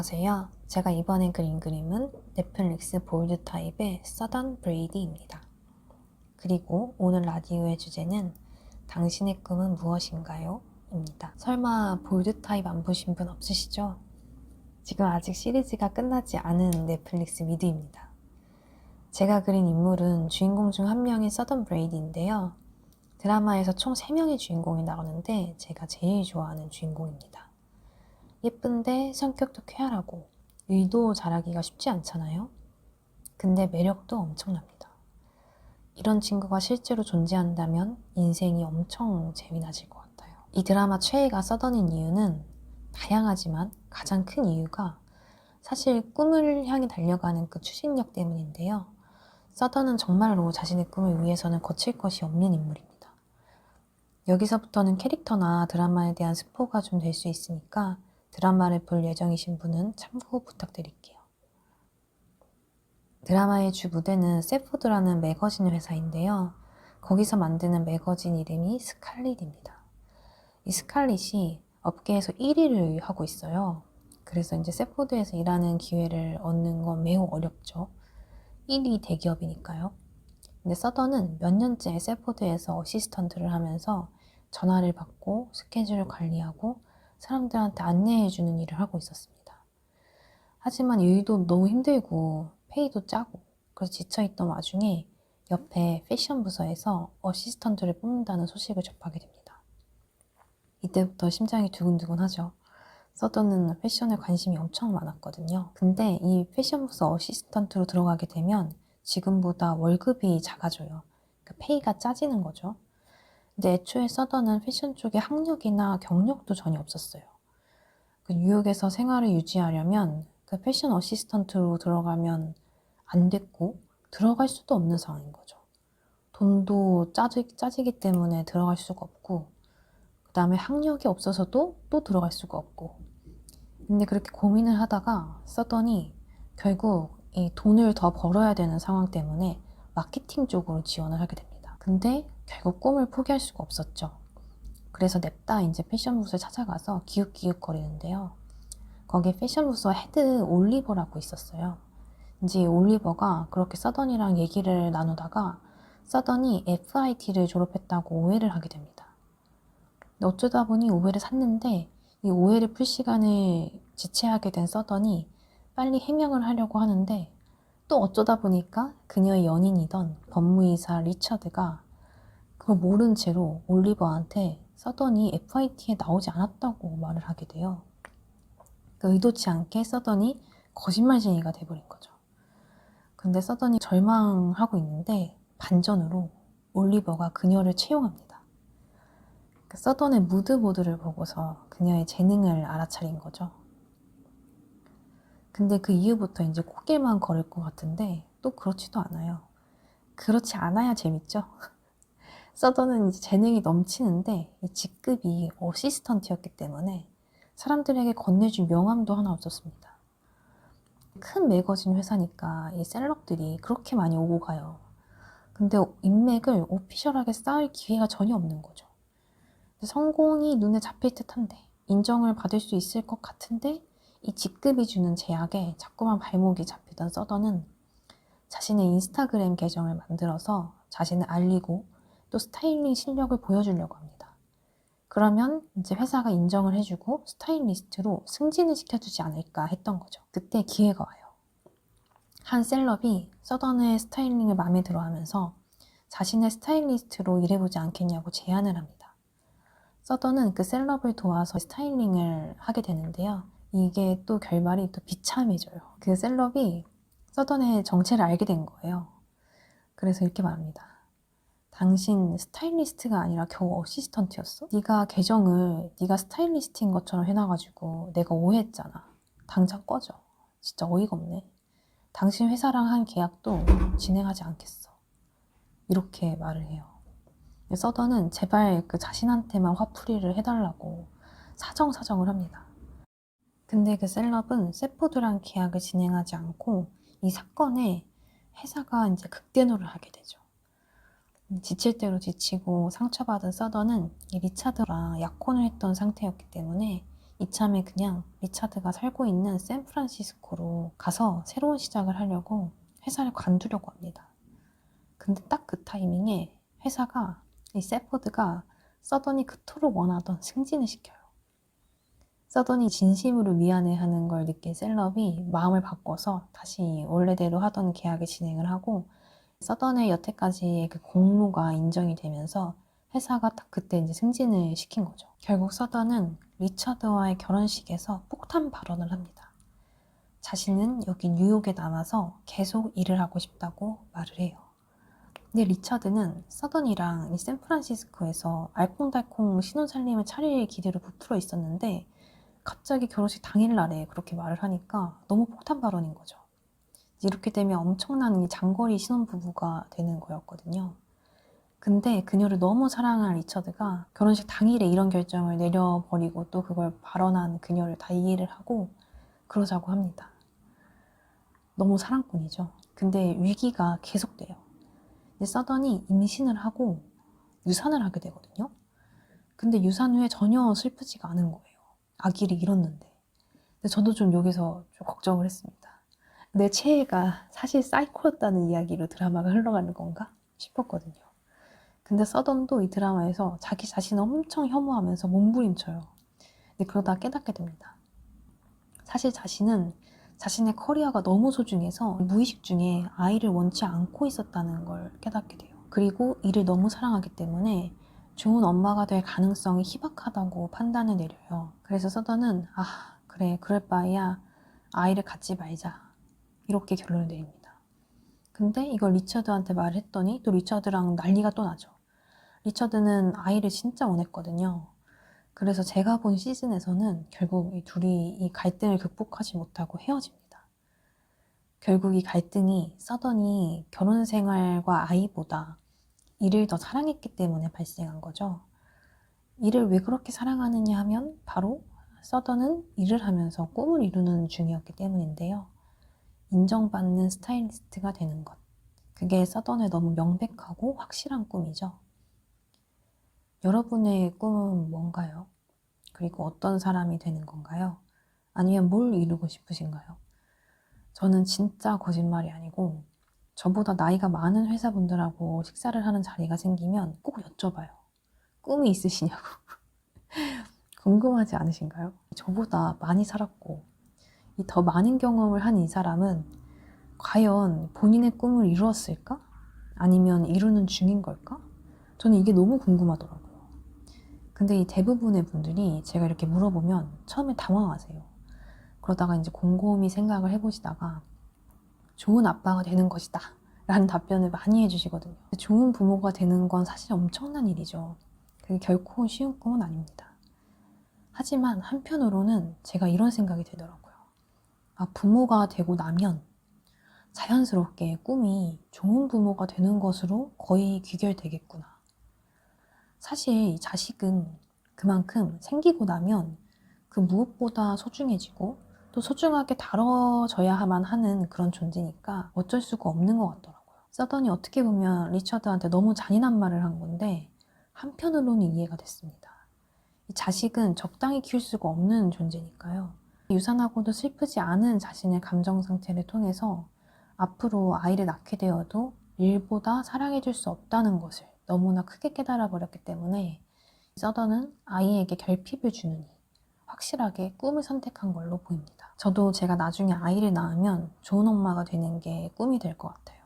안녕하세요. 제가 이번에 그린 그림은 넷플릭스 볼드 타입의 서던 브레이디입니다. 그리고 오늘 라디오의 주제는 당신의 꿈은 무엇인가요? 입니다. 설마 볼드 타입 안 보신 분 없으시죠? 지금 아직 시리즈가 끝나지 않은 넷플릭스 미드입니다. 제가 그린 인물은 주인공 중 한 명인 서던 브레이디인데요. 드라마에서 총 3명의 주인공이 나오는데 제가 제일 좋아하는 주인공입니다. 예쁜데 성격도 쾌활하고 일도 잘하기가 쉽지 않잖아요. 근데 매력도 엄청납니다. 이런 친구가 실제로 존재한다면 인생이 엄청 재미나질 것 같아요. 이 드라마 최애가 서던인 이유는 다양하지만 가장 큰 이유가 사실 꿈을 향해 달려가는 그 추진력 때문인데요. 서던은 정말로 자신의 꿈을 위해서는 거칠 것이 없는 인물입니다. 여기서부터는 캐릭터나 드라마에 대한 스포가 좀 될 수 있으니까 드라마를 볼 예정이신 분은 참고 부탁드릴게요. 드라마의 주 무대는 세포드라는 매거진 회사인데요. 거기서 만드는 매거진 이름이 스칼릿입니다. 이 스칼릿이 업계에서 1위를 하고 있어요. 그래서 이제 세포드에서 일하는 기회를 얻는 건 매우 어렵죠. 1위 대기업이니까요. 근데 서던은 몇 년째 세포드에서 어시스턴트를 하면서 전화를 받고 스케줄을 관리하고 사람들한테 안내해주는 일을 하고 있었습니다. 하지만 일도 너무 힘들고 페이도 짜고 그래서 지쳐있던 와중에 옆에 패션 부서에서 어시스턴트를 뽑는다는 소식을 접하게 됩니다. 이때부터 심장이 두근두근하죠. 서던은 패션에 관심이 엄청 많았거든요. 근데 이 패션 부서 어시스턴트로 들어가게 되면 지금보다 월급이 작아져요. 그러니까 페이가 짜지는 거죠. 근데 애초에 서던은 패션 쪽에 학력이나 경력도 전혀 없었어요. 그 뉴욕에서 생활을 유지하려면 그 패션 어시스턴트로 들어가면 안 됐고 들어갈 수도 없는 상황인 거죠. 돈도 짜지기 때문에 들어갈 수가 없고 그 다음에 학력이 없어서도 또 들어갈 수가 없고 근데 그렇게 고민을 하다가 서던이 결국 이 돈을 더 벌어야 되는 상황 때문에 마케팅 쪽으로 지원을 하게 됩니다. 근데 결국 꿈을 포기할 수가 없었죠. 그래서 냅다 이제 패션 부서에 찾아가서 기웃기웃 거리는데요. 거기에 패션 부서 헤드 올리버라고 있었어요. 이제 올리버가 그렇게 서던이랑 얘기를 나누다가 서던이 FIT를 졸업했다고 오해를 하게 됩니다. 근데 어쩌다 보니 오해를 샀는데 이 오해를 풀 시간을 지체하게 된 서던이 빨리 해명을 하려고 하는데 또 어쩌다 보니까 그녀의 연인이던 법무이사 리처드가 그걸 모른 채로 올리버한테 서던이 FIT에 나오지 않았다고 말을 하게 돼요. 그러니까 의도치 않게 서던이 거짓말쟁이가 돼버린 거죠. 근데 서던이 절망하고 있는데 반전으로 올리버가 그녀를 채용합니다. 그러니까 서던의 무드보드를 보고서 그녀의 재능을 알아차린 거죠. 근데 그 이후부터 이제 고개만 걸을 것 같은데 또 그렇지도 않아요. 그렇지 않아야 재밌죠? 서던은 이제 재능이 넘치는데 이 직급이 어시스턴트였기 때문에 사람들에게 건네줄 명함도 하나 없었습니다. 큰 매거진 회사니까 이 셀럽들이 그렇게 많이 오고 가요. 근데 인맥을 오피셜하게 쌓을 기회가 전혀 없는 거죠. 성공이 눈에 잡힐 듯한데 인정을 받을 수 있을 것 같은데 이 직급이 주는 제약에 자꾸만 발목이 잡히던 서던은 자신의 인스타그램 계정을 만들어서 자신을 알리고 또 스타일링 실력을 보여주려고 합니다. 그러면 이제 회사가 인정을 해주고 스타일리스트로 승진을 시켜주지 않을까 했던 거죠. 그때 기회가 와요. 한 셀럽이 서던의 스타일링을 마음에 들어 하면서 자신의 스타일리스트로 일해보지 않겠냐고 제안을 합니다. 서던은 그 셀럽을 도와서 스타일링을 하게 되는데요. 이게 또 결말이 또 비참해져요. 그 셀럽이 서던의 정체를 알게 된 거예요. 그래서 이렇게 말합니다. 당신 스타일리스트가 아니라 겨우 어시스턴트였어? 네가 계정을 네가 스타일리스트인 것처럼 해놔가지고 내가 오해했잖아. 당장 꺼져. 진짜 어이가 없네. 당신 회사랑 한 계약도 진행하지 않겠어. 이렇게 말을 해요. 서던은 제발 그 자신한테만 화풀이를 해달라고 사정사정을 합니다. 근데 그 셀럽은 세포드랑 계약을 진행하지 않고 이 사건에 회사가 이제 극대노를 하게 되죠. 지칠 대로 지치고 상처받은 서던은 이 리차드랑 약혼을 했던 상태였기 때문에 이참에 그냥 리차드가 살고 있는 샌프란시스코로 가서 새로운 시작을 하려고 회사를 관두려고 합니다. 근데 딱 그 타이밍에 회사가, 이 세포드가 서던이 그토록 원하던 승진을 시켜요. 서던이 진심으로 미안해하는 걸 느낀 셀럽이 마음을 바꿔서 다시 원래대로 하던 계약을 진행을 하고, 서던의 여태까지의 그 공로가 인정이 되면서 회사가 딱 그때 이제 승진을 시킨 거죠. 결국 서던은 리차드와의 결혼식에서 폭탄 발언을 합니다. 자신은 여기 뉴욕에 남아서 계속 일을 하고 싶다고 말을 해요. 근데 리차드는 서던이랑 이 샌프란시스코에서 알콩달콩 신혼살림을 차릴 기대로 부풀어 있었는데 갑자기 결혼식 당일날에 그렇게 말을 하니까 너무 폭탄 발언인 거죠. 이렇게 되면 엄청난 장거리 신혼부부가 되는 거였거든요. 근데 그녀를 너무 사랑한 리처드가 결혼식 당일에 이런 결정을 내려버리고 또 그걸 발언한 그녀를 다 이해를 하고 그러자고 합니다. 너무 사랑꾼이죠. 근데 위기가 계속돼요. 근데 서던이 임신을 하고 유산을 하게 되거든요. 근데 유산 후에 전혀 슬프지가 않은 거예요. 아기를 잃었는데. 근데 저도 좀 여기서 좀 걱정을 했습니다. 내 최애가 사실 사이코였다는 이야기로 드라마가 흘러가는 건가 싶었거든요. 근데 서던도 이 드라마에서 자기 자신을 엄청 혐오하면서 몸부림쳐요. 근데 그러다 깨닫게 됩니다. 사실 자신은 자신의 커리어가 너무 소중해서 무의식 중에 아이를 원치 않고 있었다는 걸 깨닫게 돼요. 그리고 이를 너무 사랑하기 때문에 좋은 엄마가 될 가능성이 희박하다고 판단을 내려요. 그래서 서던은 그래 그럴 바에야 아이를 갖지 말자 이렇게 결론을 내립니다. 근데 이걸 리처드한테 말을 했더니 또 리처드랑 난리가 또 나죠. 리처드는 아이를 진짜 원했거든요. 그래서 제가 본 시즌에서는 결국 이 둘이 이 갈등을 극복하지 못하고 헤어집니다. 결국 이 갈등이 서던이 결혼 생활과 아이보다 일을 더 사랑했기 때문에 발생한 거죠. 일을 왜 그렇게 사랑하느냐 하면 바로 서던은 일을 하면서 꿈을 이루는 중이었기 때문인데요. 인정받는 스타일리스트가 되는 것. 그게 서던의 너무 명백하고 확실한 꿈이죠. 여러분의 꿈은 뭔가요? 그리고 어떤 사람이 되는 건가요? 아니면 뭘 이루고 싶으신가요? 저는 진짜 거짓말이 아니고 저보다 나이가 많은 회사분들하고 식사를 하는 자리가 생기면 꼭 여쭤봐요. 꿈이 있으시냐고. 궁금하지 않으신가요? 저보다 많이 살았고 이 더 많은 경험을 한 이 사람은 과연 본인의 꿈을 이루었을까? 아니면 이루는 중인 걸까? 저는 이게 너무 궁금하더라고요. 근데 이 대부분의 분들이 제가 이렇게 물어보면 처음에 당황하세요. 그러다가 이제 곰곰이 생각을 해보시다가 좋은 아빠가 되는 것이다 라는 답변을 많이 해주시거든요. 좋은 부모가 되는 건 사실 엄청난 일이죠. 그게 결코 쉬운 꿈은 아닙니다. 하지만 한편으로는 제가 이런 생각이 들더라고요. 부모가 되고 나면 자연스럽게 꿈이 좋은 부모가 되는 것으로 거의 귀결되겠구나. 사실 이 자식은 그만큼 생기고 나면 그 무엇보다 소중해지고 또 소중하게 다뤄져야만 하는 그런 존재니까 어쩔 수가 없는 것 같더라고요. 서던이 어떻게 보면 리처드한테 너무 잔인한 말을 한 건데 한편으로는 이해가 됐습니다. 이 자식은 적당히 키울 수가 없는 존재니까요. 유산하고도 슬프지 않은 자신의 감정 상태를 통해서 앞으로 아이를 낳게 되어도 일보다 사랑해줄 수 없다는 것을 너무나 크게 깨달아 버렸기 때문에 서던은 아이에게 결핍을 주느니 확실하게 꿈을 선택한 걸로 보입니다. 저도 제가 나중에 아이를 낳으면 좋은 엄마가 되는 게 꿈이 될 것 같아요.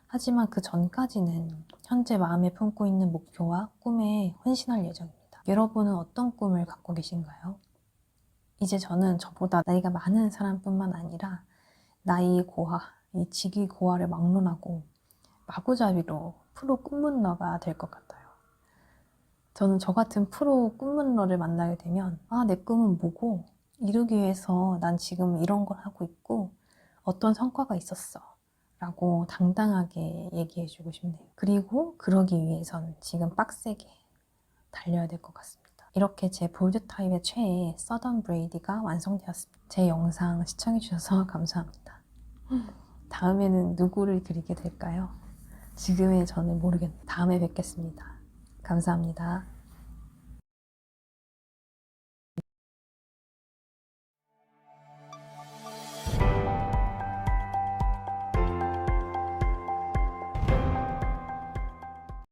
하지만 그 전까지는 현재 마음에 품고 있는 목표와 꿈에 헌신할 예정입니다. 여러분은 어떤 꿈을 갖고 계신가요? 이제 저는 저보다 나이가 많은 사람뿐만 아니라 나이 고하, 이 직위 고하를 막론하고 마구잡이로 프로 꿈문러가 될 것 같아요. 저는 저 같은 프로 꿈문러를 만나게 되면 내 꿈은 뭐고 이루기 위해서 난 지금 이런 걸 하고 있고 어떤 성과가 있었어 라고 당당하게 얘기해주고 싶네요. 그리고 그러기 위해선 지금 빡세게 달려야 될 것 같습니다. 이렇게 제 볼드 타입의 최애 서던 브레이디가 완성되었습니다. 제 영상 시청해주셔서 감사합니다. 다음에는 누구를 그리게 될까요? 지금의 저는 모르겠네요. 다음에 뵙겠습니다. 감사합니다.